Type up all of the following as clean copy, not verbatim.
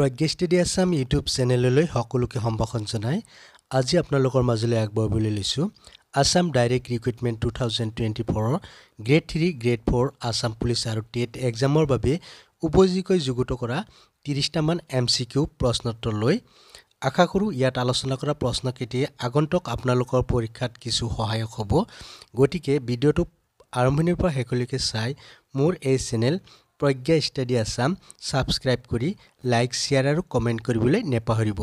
প্ৰজ্ঞা study Assam YouTube চেনেললৈ সকলোকে সম্ভাষণ জনাই আজি আপোনালোকৰ মাজলৈ আগবঢ়াবলৈ লৈছোঁ Assam direct recruitment 2024 grade 3 grade 4 Assam police আৰু টেট এক্সামৰ বাবে উপযোগী যুগুত কৰা 30টা মান এমচিকিউ প্ৰশ্নোত্তৰ লৈ আশা কৰোঁ ইয়াত আলোচনা কৰা প্ৰশ্নকেইটিয়ে আগন্তুক আপোনালোকৰ পৰীক্ষাত কিছু সহায়ক হ'ব গতিকে ভিডিঅ'টো আৰম্ভণিৰ পৰা শেষলৈকে চাই মোৰ এই চেনেল প্ৰজ্ঞা ষ্টাডি আছাম সাবস্ক্ৰাইব কৰি লাইক শেয়াৰ আৰু কমেন্ট কৰিবলৈ নেপাহৰিব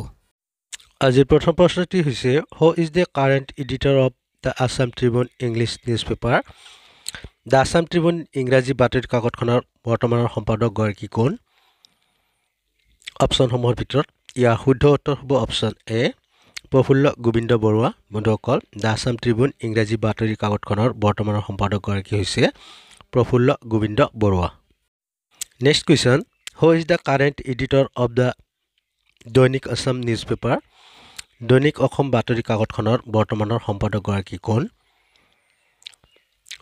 আজিৰ প্ৰথম প্ৰশ্নটি হৈছে who is the current editor of the Assam Tribune English newspaper the Assam Tribune ইংৰাজী বাতৰি কাকতখনৰ বৰ্তমানৰ সম্পাদক গৰাকী কোন অপচনসমূহৰ ভিতৰত ইয়াৰ শুদ্ধ উত্তৰ হ'ব অপচন এ প্ৰফুল্ল গোবিন্দ বৰুৱা বন্ধুসকল দ্য আছাম ট্ৰিবিউন ইংৰাজী বাতৰি কাকতখনৰ বৰ্তমানৰ সম্পাদক গৰাকী হৈছে প্ৰফুল্ল Gobinda Barua Next question, who is the current editor of the দৈনিক অসম newspaper? দৈনিক অসম বাতৰি কাকতখনৰ বৰ্তমানৰ সম্পাদক গৰাকী কোন?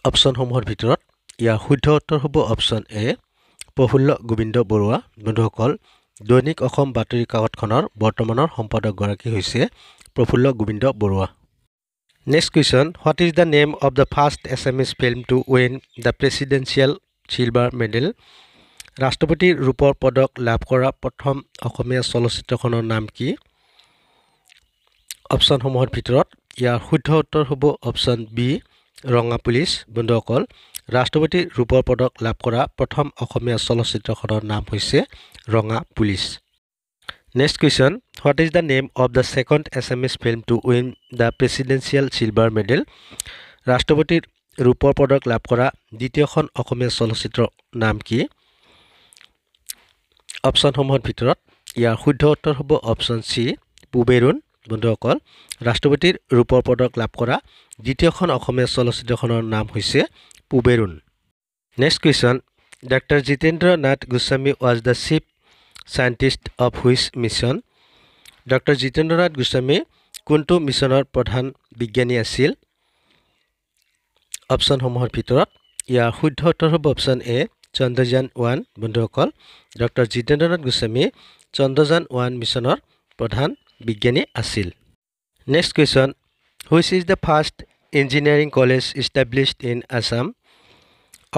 অপচনসমূহৰ ভিতৰত ইয়াৰ শুদ্ধ উত্তৰ হ'ব অপচন এ প্ৰফুল্ল গোবিন্দ বৰুৱা বন্ধুসকল দৈনিক অসম বাতৰি কাকতখনৰ বৰ্তমানৰ সম্পাদক গৰাকী হৈছে প্ৰফুল্ল Gobinda Barua Next question, what is the name of the first Assamese film to win the presidential silver medal? ৰাষ্ট্ৰপতিৰ ৰূপৰ পদক লাভ কৰা প্ৰথম অসমীয়া চলচ্চিত্ৰখনৰ নাম কি অপচনসমূহৰ ভিতৰত ইয়াৰ শুদ্ধ উত্তৰ হ'ব অপচন বি ৰঙা পুলিচ বন্ধুসকল ৰাষ্ট্ৰপতিৰ ৰূপৰ পদক লাভ কৰা প্ৰথম অসমীয়া চলচ্চিত্ৰখনৰ নাম হৈছে ৰঙা police Next question, what is the name of the second Assamese film to win the presidential silver medal? ৰাষ্ট্ৰপতিৰ ৰূপৰ পদক লাভ কৰা দ্বিতীয়খন অসমীয়া চলচ্চিত্ৰৰ নাম কি অপচনসমূহৰ ভিতৰত ইয়াৰ শুদ্ধ উত্তৰ হ'ব অপচন সি পুবেৰুণ বন্ধুসকল ৰাষ্ট্ৰপতিৰ ৰূপৰ পদক লাভ কৰা দ্বিতীয়খন অসমীয়া চলচ্চিত্ৰখনৰ নাম হৈছে Puberun Next question, Dr. Jitendra Nath Goswami was the chief scientist of which mission? Dr. Jitendra Nath Goswami কোনটো মিছনৰ প্ৰধান বিজ্ঞানী আছিল অপচনসমূহৰ ভিতৰত ইয়াৰ শুদ্ধ উত্তৰ হ'ব অপচন এ চন্দ্ৰযান 1 বন্ধুসকল ডক্টৰ জিতেন্দ্ৰ নাথ গোস্বামী চন্দ্ৰযান 1 মিছনৰ প্ৰধান বিজ্ঞানী আছিল Next question, which is the first engineering college established in Assam?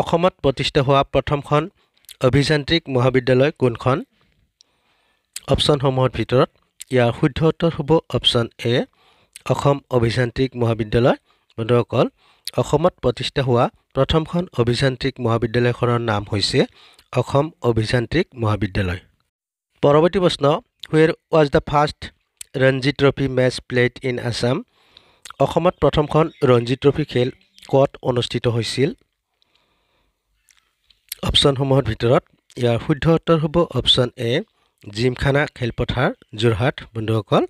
অসমত প্ৰতিষ্ঠা হোৱা প্ৰথমখন অভিযান্ত্ৰিক মহাবিদ্যালয় কোনখন অপচনসমূহৰ ভিতৰত ইয়াৰ শুদ্ধ উত্তৰ হ'ব অপচন এ অসম অভিযান্ত্ৰিক মহাবিদ্যালয় বন্ধুসকল অসমত প্ৰতিষ্ঠা হোৱা প্ৰথমখন অভিযান্ত্ৰিক মহাবিদ্যালয়খনৰ নাম হৈছে অসম অভিযান্ত্ৰিক মহাবিদ্যালয় পৰৱৰ্তী প্ৰশ্ন where was the first Ranji trophy match played in Assam অসমত প্ৰথমখন ৰঞ্জি ট্ৰফি খেল ক'ত অনুষ্ঠিত হৈছিল অপচনসমূহৰ ভিতৰত ইয়াৰ শুদ্ধ উত্তৰ হ'ব অপচন এ জিমখানা খেলপথাৰ যোৰহাট বন্ধুসকল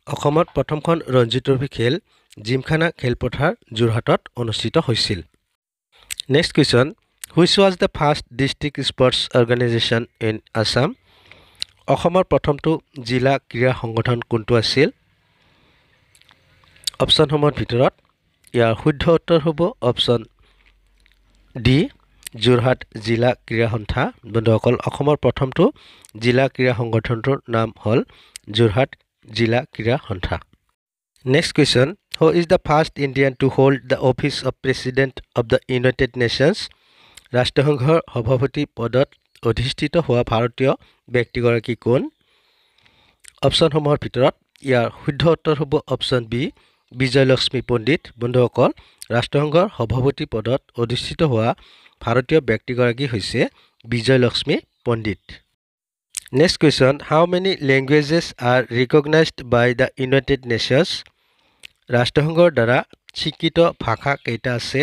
অসমত প্ৰথমখন ৰঞ্জি ট্ৰফি খেল জিমখানা খেলপথাৰ যোৰহাটত অনুষ্ঠিত হৈছিল Next question, which was the first district sports organization in Assam? অসমৰ প্ৰথমটো জিলা ক্ৰীড়া সংগঠন কোনটো আছিল অপচনসমূহৰ ভিতৰত ইয়াৰ শুদ্ধ উত্তৰ হ'ব অপচন ডি যোৰহাট জিলা ক্ৰীড়া সন্থা বন্ধুসকল অসমৰ প্ৰথমটো জিলা ক্ৰীড়া সংগঠনটোৰ নাম হ'ল যোৰহাট জিলা ক্ৰীড়া সন্থা Next question, who is the first Indian to hold the office of President of the United Nations? ৰাষ্ট্ৰসংঘৰ সভাপতি পদত অধিষ্ঠিত হোৱা ভাৰতীয় ব্যক্তিগৰাকী কোন অপচনসমূহৰ ভিতৰত ইয়াৰ শুদ্ধ উত্তৰ হ'ব অপচন বি বিজয়লক্ষ্মী পণ্ডিত বন্ধুসকল ৰাষ্ট্ৰসংঘৰ সভাপতি পদত অধিষ্ঠিত হোৱা ভাৰতীয় ব্যক্তিগৰাকী হৈছে বিজয়লক্ষ্মী পণ্ডিত Next question, how many languages are recognized by the United Nations? ৰাষ্ট্ৰসংঘৰ দ্বাৰা স্বীকৃত ভাষা কেইটা আছে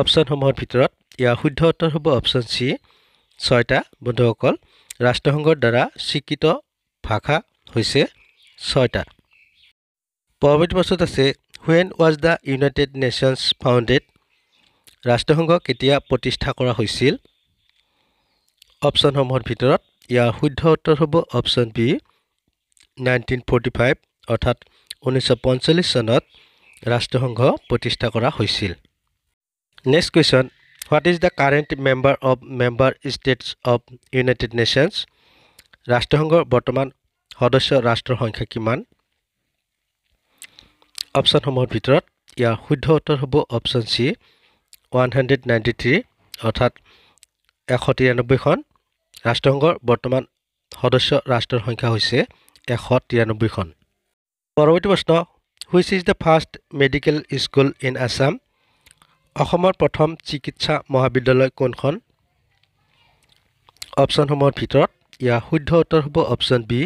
অপচনসমূহৰ ভিতৰত ইয়াৰ শুদ্ধ উত্তৰ হ'ব অপচন সি 6টা বন্ধুসকল ৰাষ্ট্ৰসংঘৰ দ্বাৰা স্বীকৃত ভাষা হৈছে 6টা পৰৱৰ্তী প্ৰশ্নত আছে when was the United Nations founded? ৰাষ্ট্ৰসংঘ কেতিয়া প্ৰতিষ্ঠা কৰা হৈছিল অপচনসমূহৰ ভিতৰত ইয়াৰ শুদ্ধ উত্তৰ হ'ব অপচন বি 1945 অৰ্থাৎ 1945 চনত ৰাষ্ট্ৰসংঘ প্ৰতিষ্ঠা কৰা হৈছিল Next question, what is the current member of member states of United Nations? ৰাষ্ট্ৰসংঘৰ বৰ্তমান সদস্য ৰাষ্ট্ৰৰ সংখ্যা কিমান? অপশ্যনসমূহৰ ভিতৰত ইয়াৰ শুদ্ধ উত্তৰ হ'ব অপশ্যন চি 193 অৰ্থাৎ 193খন। ৰাষ্ট্ৰসংঘৰ বৰ্তমান সদস্য ৰাষ্ট্ৰৰ সংখ্যা হৈছে 193খন। পৰৱৰ্তী প্ৰশ্ন, which is the first medical school in Assam? অসমৰ প্ৰথম চিকিৎসা মহাবিদ্যালয় কোনখন? অপশ্যনসমূহৰ ভিতৰত ইয়াৰ শুদ্ধ উত্তৰ হ'ব option B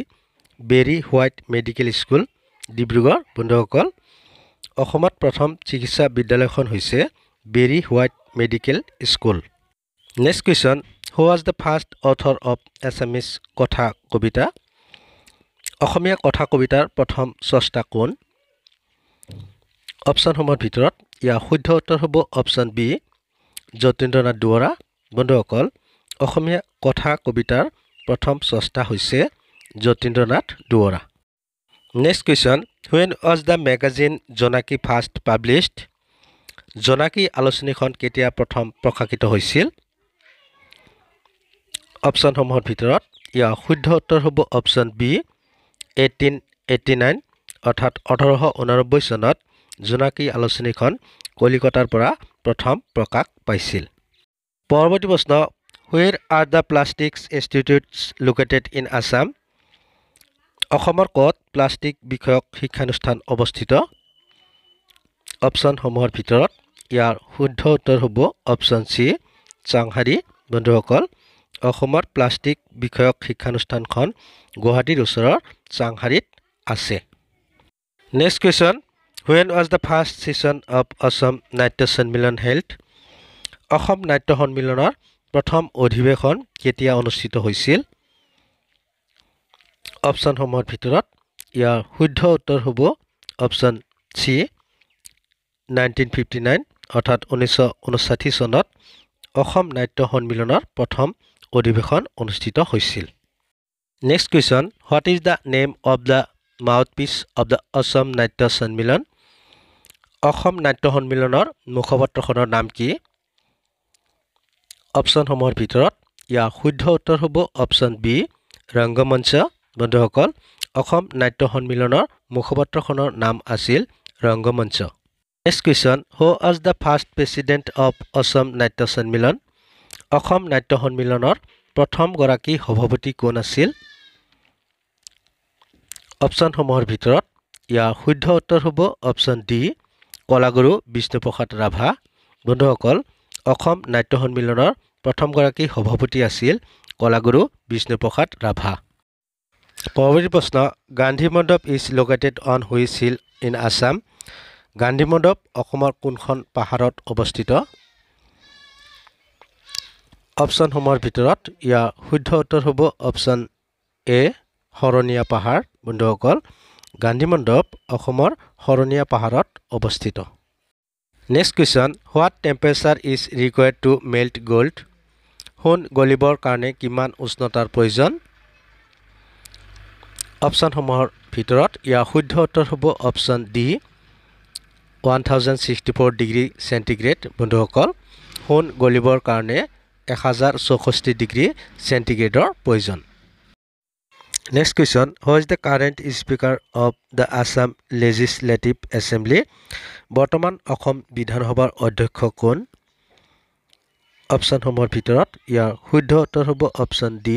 Berry White Medical School, Dibrugarh. বন্ধুসকল, অসমত প্ৰথম চিকিৎসা বিদ্যালয়খন হৈছে Berry White Medical School. Next question, who was the first author of Assamese কথা কবিতা? অসমীয়া কথা কবিতাৰ প্ৰথম স্ৰষ্টা কোন? অপশ্যনসমূহৰ ভিতৰত ইয়াৰ শুদ্ধ উত্তৰ হ'ব অপশ্যন বি যতীন্দ্ৰনাথ দুৱৰা। বন্ধুসকল, অসমীয়া কথা কবিতাৰ প্ৰথম স্ৰষ্টা হৈছে Jatindranath Duara. Next question, when was the magazine Jonaki first published? Jonaki আলোচনীখন কেতিয়া প্ৰথম প্ৰকাশিত হৈছিল? অপশ্যনসমূহৰ ভিতৰত ইয়াৰ শুদ্ধ উত্তৰ হ'ব অপশ্যন বি 1889 অৰ্থাৎ 1889 চনত জোনাকী আলোচনীখন কলিকতাৰ পৰা প্ৰথম প্ৰকাশ পাইছিল। পৰৱৰ্তী প্ৰশ্ন, where are the plastics institutes located in Assam? অসমৰ ক'ত প্লাষ্টিক বিষয়ক শিক্ষানুষ্ঠান অৱস্থিত? অপশ্যনসমূহৰ ভিতৰত ইয়াৰ শুদ্ধ উত্তৰ হ'ব অপশ্যন চি চাংহাৰী। বন্ধুসকল, অসমত প্লাষ্টিক বিষয়ক শিক্ষানুষ্ঠানখন গুৱাহাটীৰ ওচৰৰ চাংহাৰীত আছে। Next question, when was the first session of Asom Natya সন্মিলন হেল্ড? অসম নাট্য সন্মিলনৰ প্ৰথম অধিৱেশন কেতিয়া অনুষ্ঠিত হৈছিল? অপশ্যনসমূহৰ ভিতৰত ইয়াৰ শুদ্ধ উত্তৰ হ'ব অপশ্যন চি 1959 অৰ্থাৎ 1959 চনত অসম নাট্য সন্মিলনৰ প্ৰথম অধিৱেশন অনুষ্ঠিত হৈছিল। Next question, what is the name of the mouthpiece of the Asom Natya Sanmilan? Assam নাট্য সন্মিলনৰ মুখপাত্ৰখনৰ নাম কি? অপশ্যনসমূহৰ ভিতৰত ইয়াৰ শুদ্ধ উত্তৰ হ'ব অপশ্যন বি ৰংগমঞ্চ। বন্ধুসকল, অসম নাট্য সন্মিলনৰ মুখপাত্ৰখনৰ নাম আছিল Rangamancha. Next question, who was the first president of Asom Natya Sanmilan? Assam নাট্য সন্মিলনৰ প্ৰথমগৰাকী সভাপতি কোন আছিল? অপশ্যনসমূহৰ ভিতৰত ইয়াৰ শুদ্ধ উত্তৰ হ'ব অপশ্যন ডি কলাগুৰু বিষ্ণুপ্ৰসাদ ৰাভা। বন্ধুসকল, অসম নাট্য সন্মিলনৰ প্ৰথমগৰাকী সভাপতি আছিল কলাগুৰু বিষ্ণুপ্ৰসাদ ৰাভা। পৰৱৰ্তী প্ৰশ্ন, Gandhi Mandap is located on which hill in Assam? Gandhi Mandap অসমৰ কোনখন পাহাৰত অৱস্থিত? অপশ্যনসমূহৰ ভিতৰত ইয়াৰ শুদ্ধ উত্তৰ হ'ব অপশ্যন এ শৰণীয়া পাহাৰ। বন্ধুসকল, গান্ধী মণ্ডপ অসমৰ শৰণীয়া পাহাৰত অৱস্থিত। Next question, what temperature is required to melt gold? সোণ গলিবৰ কাৰণে কিমান উষ্ণতাৰ প্ৰয়োজন? অপশ্যনসমূহৰ ভিতৰত ইয়াৰ শুদ্ধ উত্তৰ হ'ব অপশ্যন ডি 1064 ডিগ্ৰী চেণ্টিগ্ৰেড। বন্ধুসকল, সোণ গলিবৰ কাৰণে 1064 ডিগ্ৰী চেণ্টিগ্ৰেডৰ প্ৰয়োজন। Next question, who is the current speaker of the Assam legislative assembly? বৰ্তমান অসম বিধানসভাৰ অধ্যক্ষ কোন? অপশ্যনসমূহৰ ভিতৰত ইয়াৰ শুদ্ধ উত্তৰ হ'ব অপশ্যন ডি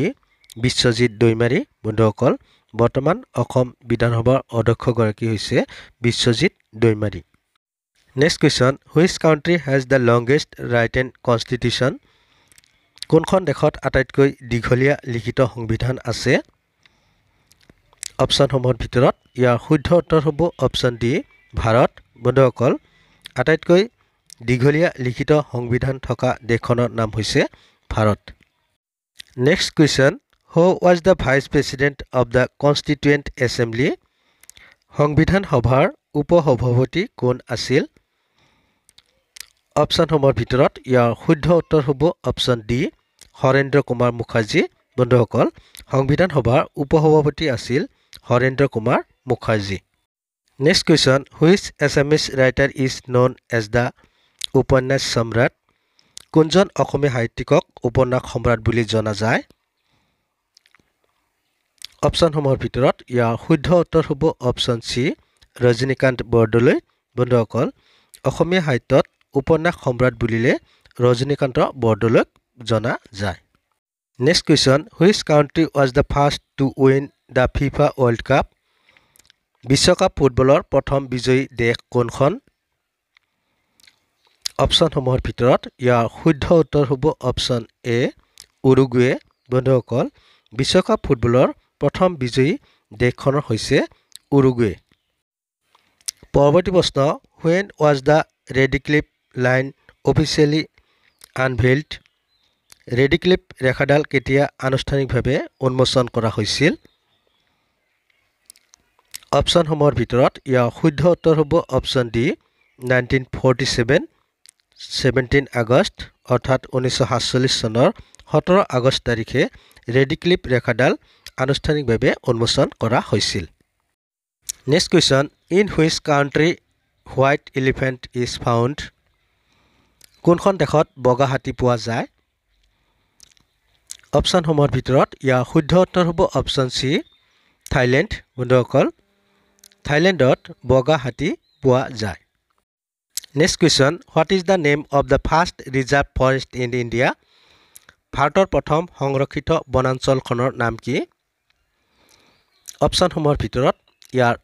বিশ্বজিৎ দৈমাৰী। বন্ধুসকল, বৰ্তমান অসম বিধানসভাৰ অধ্যক্ষগৰাকী হৈছে Biswajit Daimary. Next question, which country has the longest written constitution? কোনখন দেশত আটাইতকৈ দীঘলীয়া লিখিত সংবিধান আছে? অপশ্যনসমূহৰ ভিতৰত ইয়াৰ শুদ্ধ উত্তৰ হ'ব অপশ্যন ডি ভাৰত। বন্ধুসকল, আটাইতকৈ দীঘলীয়া লিখিত সংবিধান থকা দেশখনৰ নাম হৈছে Bharat. Next question, who was the vice president of the constituent assembly? সংবিধান সভাৰ উপসভাপতি কোন আছিল? অপশ্যনসমূহৰ ভিতৰত ইয়াৰ শুদ্ধ উত্তৰ হ'ব অপশ্যন ডি হৰেন্দ্ৰ কুমাৰ মুখাৰ্জী। বন্ধুসকল, সংবিধান সভাৰ উপসভাপতি আছিল Harendra Kumar Mukherjee. Next question, which Assamese writer is known as the উপন্যাস সম্ৰাট? কোনজন অসমীয়া সাহিত্যিকক উপন্যাস সম্ৰাট বুলি জনা যায়? অপশ্যনসমূহৰ ভিতৰত ইয়াৰ শুদ্ধ উত্তৰ হ'ব অপশ্যন চি ৰজনীকান্ত বৰদলৈ। বন্ধুসকল অসমীয়া সাহিত্যত উপন্যাস সম্ৰাট বুলিলে ৰজনীকান্ত বৰদলৈক জনা যায়। Next question, which country was the first to win the FIFA World Cup? বিশ্বকাপ ফুটবলৰ প্ৰথম বিজয়ী দেশ কোনখন? অপশ্যনসমূহৰ ভিতৰত ইয়াৰ শুদ্ধ উত্তৰ হ'ব অপশ্যন এ উৰুগুৱে। বন্ধুসকল বিশ্বকাপ ফুটবলৰ প্ৰথম বিজয়ী দেশখনৰ হৈছে উৰুগুৱে। পৰৱৰ্তী প্ৰশ্ন, when was the Radcliffe line officially unveiled? Radcliffe ৰেখাডাল কেতিয়া আনুষ্ঠানিকভাৱে উন্মোচন কৰা হৈছিল? অপশ্যনসমূহৰ ভিতৰত ইয়াৰ শুদ্ধ উত্তৰ হ'ব অপশ্যন ডি 1947 17 আগষ্ট অৰ্থাৎ 1947 চনৰ 17 আগষ্ট তাৰিখে ৰেডিক্লিফ ৰেখাডাল আনুষ্ঠানিকভাৱে উন্মোচন কৰা হৈছিল। Next question, in which country white elephant is found? কোনখন দেশত বগা হাতী পোৱা যায়? অপশ্যনসমূহৰ ভিতৰত ইয়াৰ শুদ্ধ উত্তৰ হ'ব অপশ্যন চি থাইলেণ্ড। বন্ধুসকল থাইলেণ্ডত বগা হাতী পোৱা যায়। Next question, what is the name of the first reserve forest in India? ভাৰতৰ প্ৰথম সংৰক্ষিত বনাঞ্চলখনৰ নাম কি? অপশ্যনসমূহৰ ভিতৰত ইয়াৰ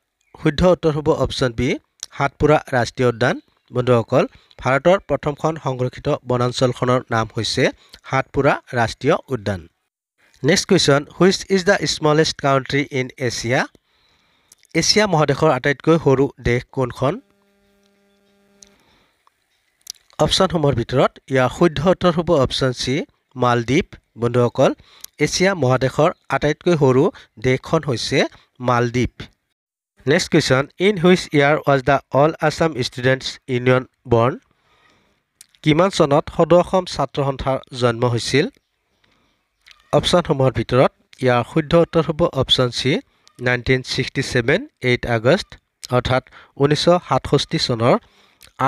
শুদ্ধ উত্তৰ হ'ব অপশ্যন বি সাতপুৰা ৰাষ্ট্ৰীয় উদ্যান। বন্ধুসকল ভাৰতৰ প্ৰথমখন সংৰক্ষিত বনাঞ্চলখনৰ নাম হৈছে সাতপুৰা ৰাষ্ট্ৰীয় উদ্যান। Next question, which is the smallest country in Asia? Asia মহাদেশৰ আটাইতকৈ সৰু দেশ কোনখন? অপশ্যনসমূহৰ ভিতৰত ইয়াৰ শুদ্ধ উত্তৰ হ'ব অপশ্যন চি মালদ্বীপ। বন্ধুসকল এছিয়া মহাদেশৰ আটাইতকৈ সৰু দেশখন হৈছে মালদ্বীপ। Next question, in which year was the all Assam students union বৰ্ণ? কিমান চনত সদৌ অসম ছাত্ৰ সন্থাৰ জন্ম হৈছিল? অপশ্যনসমূহৰ ভিতৰত ইয়াৰ শুদ্ধ উত্তৰ হ'ব অপশ্যন চি 1967 8 আগষ্ট অৰ্থাৎ 1967 চনৰ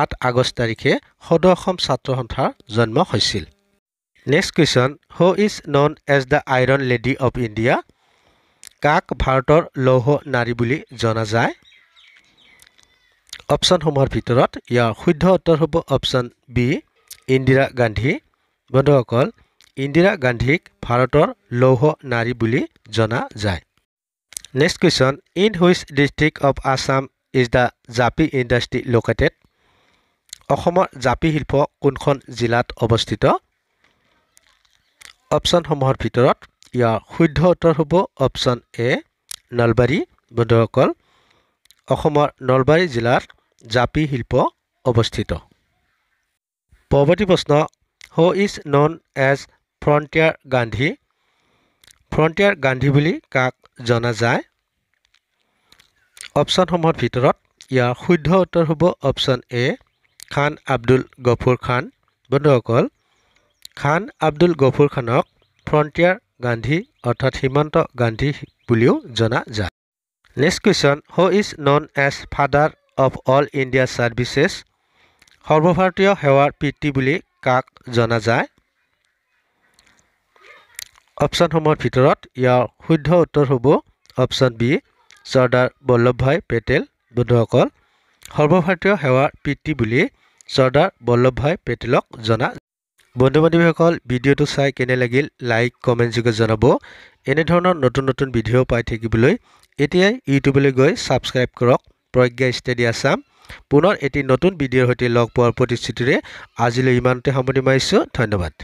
8 আগষ্ট তাৰিখে সদৌ অসম ছাত্ৰ সন্থাৰ জন্ম হৈছিল। Next question, who is known as the Iron Lady of India? কাক ভাৰতৰ লৌহ নাৰী বুলি জনা যায়? অপশ্যনসমূহৰ ভিতৰত ইয়াৰ শুদ্ধ উত্তৰ হ'ব অপশ্যন বি ইন্দিৰা গান্ধী। বন্ধুসকল ইন্দিৰা গান্ধীক ভাৰতৰ লৌহ নাৰী বুলি জনা যায়। Next question, in which district of Assam is the জাপি ইণ্ডাষ্ট্ৰি লোকেটেড? অসমৰ জাপি শিল্প কোনখন জিলাত অৱস্থিত? অপশ্যনসমূহৰ ভিতৰত ইয়াৰ শুদ্ধ উত্তৰ হ'ব অপশ্যন এ নলবাৰী। বন্ধুসকল অসমৰ নলবাৰী জিলাত জাপি শিল্প অৱস্থিত। পৰৱৰ্তী প্ৰশ্ন, who is known as Frontier Gandhi? Frontier Gandhi বুলি কাক জনা যায়? অপশ্যনসমূহৰ ভিতৰত ইয়াৰ শুদ্ধ উত্তৰ হ'ব অপশ্যন এ খান আব্দুল গফুৰ খান। বন্ধুসকল খান আব্দুল গফুৰ খানক ফ্ৰণ্টিয়াৰ গান্ধী অৰ্থাৎ সীমান্ত গান্ধী বুলিও জনা যায়। Next question, who is known as father of All India Services? সৰ্বভাৰতীয় সেৱাৰ পিতৃ বুলি কাক জনা যায়? অপশ্যনসমূহৰ ভিতৰত ইয়াৰ শুদ্ধ উত্তৰ হ'ব অপশ্যন বি চৰ্দাৰ বল্লভভাই পেটেল। বন্ধুসকল সৰ্বভাৰতীয় সেৱাৰ পিতৃ বুলি চৰ্দাৰ বল্লভভাই পেটেলক জনা। বন্ধু বান্ধৱীসকল ভিডিঅ'টো চাই কেনে লাগিল লাইক কমেণ্ট যোগে জনাব। এনেধৰণৰ নতুন নতুন ভিডিঅ' পাই থাকিবলৈ এতিয়াই ইউটিউবলৈ গৈ ছাবস্ক্ৰাইব কৰক প্ৰজ্ঞা ষ্টাডি আছাম। পুনৰ এটি নতুন ভিডিঅ'ৰ সৈতে লগ পোৱাৰ প্ৰতিশ্ৰুতিৰে আজিলৈ ইমানতে সামৰণি মাৰিছোঁ। ধন্যবাদ।